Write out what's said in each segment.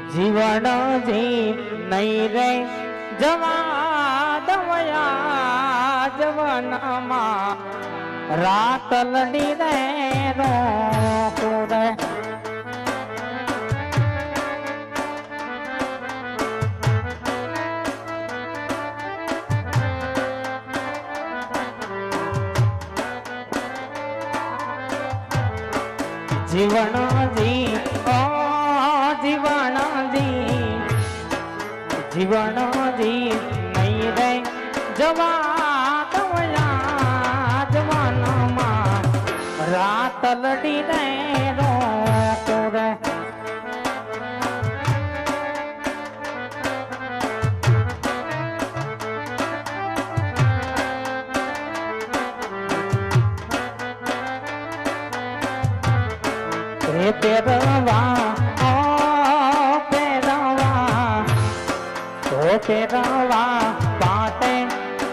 જીવન જી નહીં રે જવા દવયા જવનમાં રાત લડી રે રે જીવન જી ઓ જીવન જી જીવન જી નહીં રે જવા દવયા જવાનમાં રાત લડી રે રે પેરવા ઓ પેરવા પાટે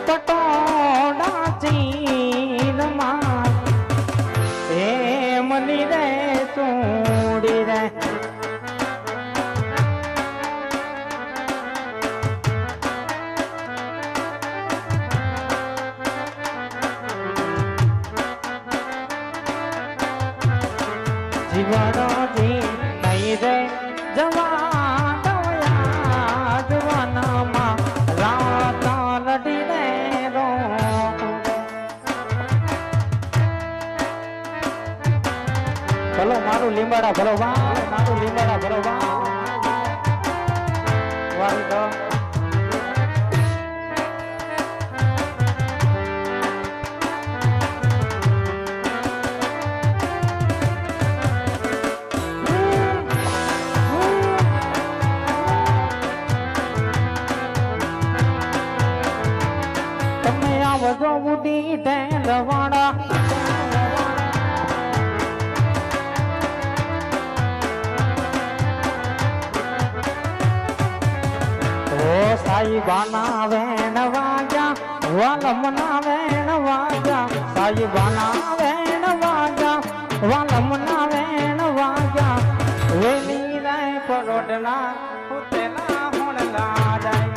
પટોળા ચીનમાં એ મની રે ચૂડી રે જીવન જી નહીં રે જવા દવયા જવાનમાં રાત લડી રે ભલો મારું લીંબાડા ભલો વાહ મારું લીંબાડા ભલો વાહ વાળી દો આવજો ઉડી ઢેલવાડા ઓ સાઈબાના વેણ વાગ્યા વાલમના વેણ વાગ્યા સાઈબાના વેણ વાગ્યા વાલમના વેણ વાગ્યા વેલી રાય પરોડના ઉતેલા હોણલા જાય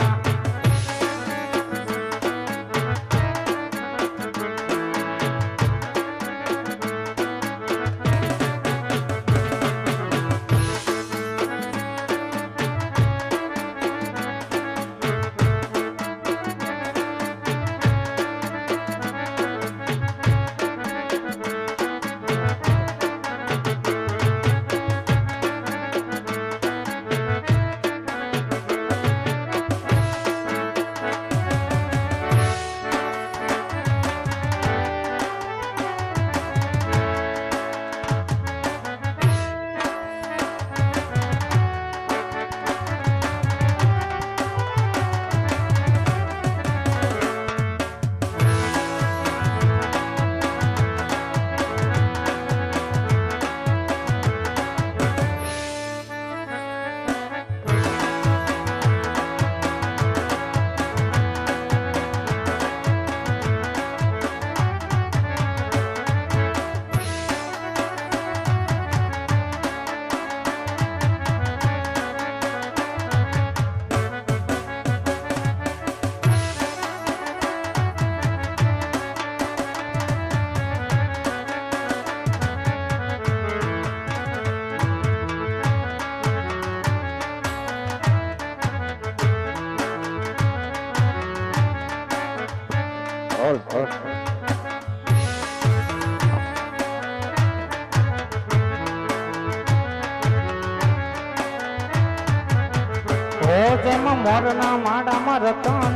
જેમાં મોરના માડામાં રતન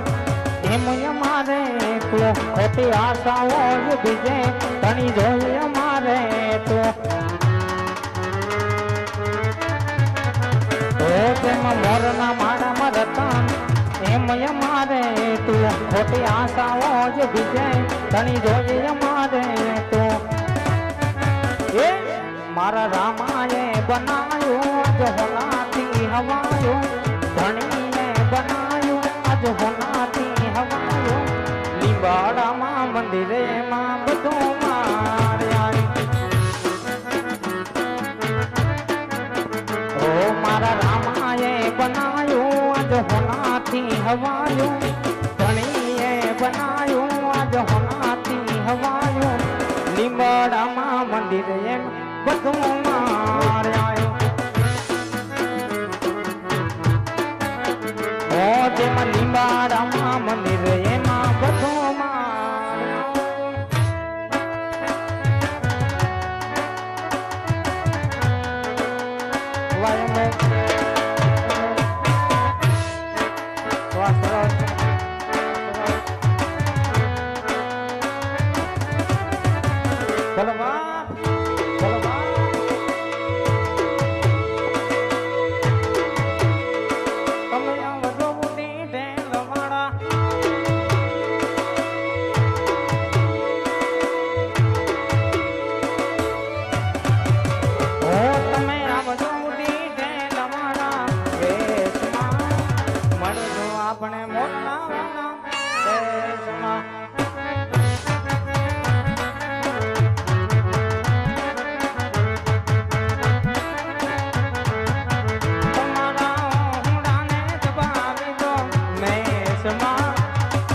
એમ અમારે તું ખોટી આશાઓ બીજે તણી જોઈ અમારે તું જેમાં મોરના માડામાં રતન એમ અમારે તું ખોટી આશાઓ બીજે તણી જોઈ અમારે તું એ મારા રામાએ બનાયું જહોલાથી હવાયું ધણીને બનાયું આજ હોનાથી હવાયું લીંબાડામાં મંદિરે માં બધું માર્યા ઓ મારા રામાએ હોનાથી હવાયું ધણીએ બનાયું આજ હોનાથી હવાયું લીંબડામાં મંદિર એમ બધું માર્યાયું ઓ તેમાં લીંબાડામાં મંદિર એમાં બધું માર્યાયું વાયમે આપણે મોટા દેશમાં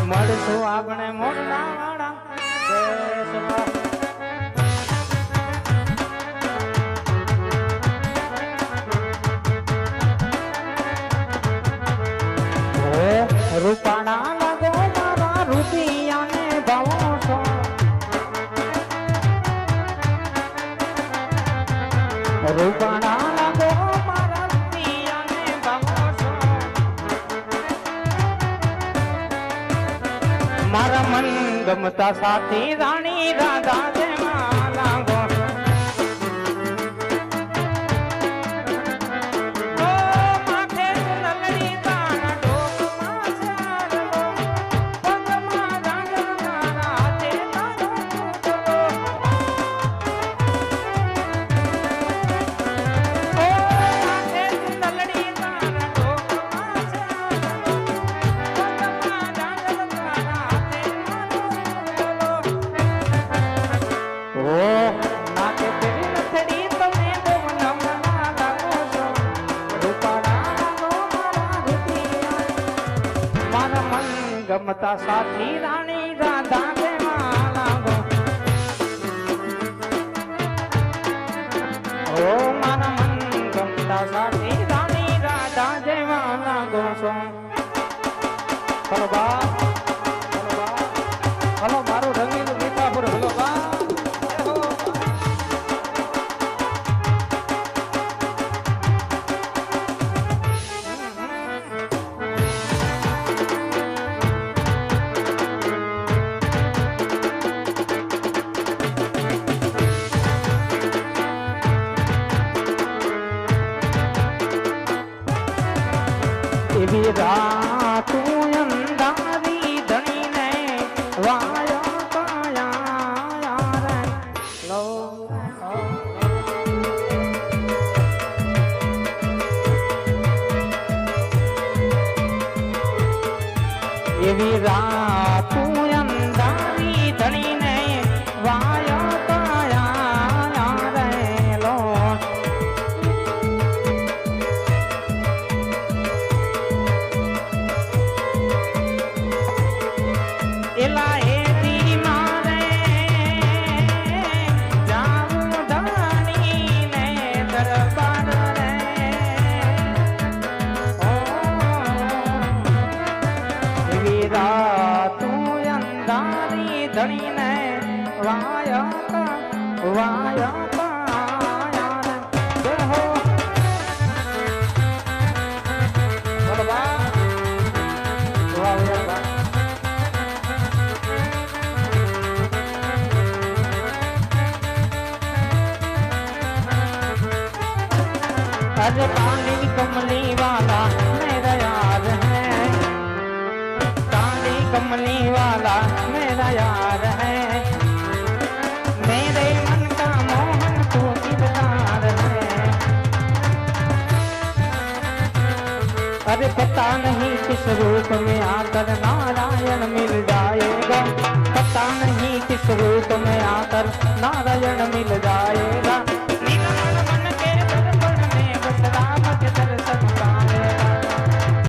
મળશું આપણે મોટા વાળા દેશમાં રૂપાણા લાગો મારા રૂપિયાને ભાવો છો રૂપાણા લાગો મારા રૂપિયાને ભાવો છો મારા મન ગમતા સાથી રાણી રાધા જેમાં લાગો ગમતા સાથી રાણી રાધા જેમાં લાગો ઓ મારા મન ગમતા સાથી રાણી રાધા જેમાં લાગો છો હલો બા હલો મારું રંગીન મીઠાપુર હલો બા એવી રાતું અંધારી ધણીને વાયો કાયા રે લો એવી રાતું અંધારી ધણીને વાયો કાયા રે લો એલા એથી મારે જાવું ધણીને દરબાર રે એવી રાતું અંધારી ધણીને વાયા अरे काली कमली वाला मेरा यार है काली कमली वाला मेरा यार है मेरे मन का मोहन तो किरदार है अरे पता नहीं किस रूप में आकर नारायण मिल जाएगा पता नहीं किस रूप में आकर नारायण मिल जाएगा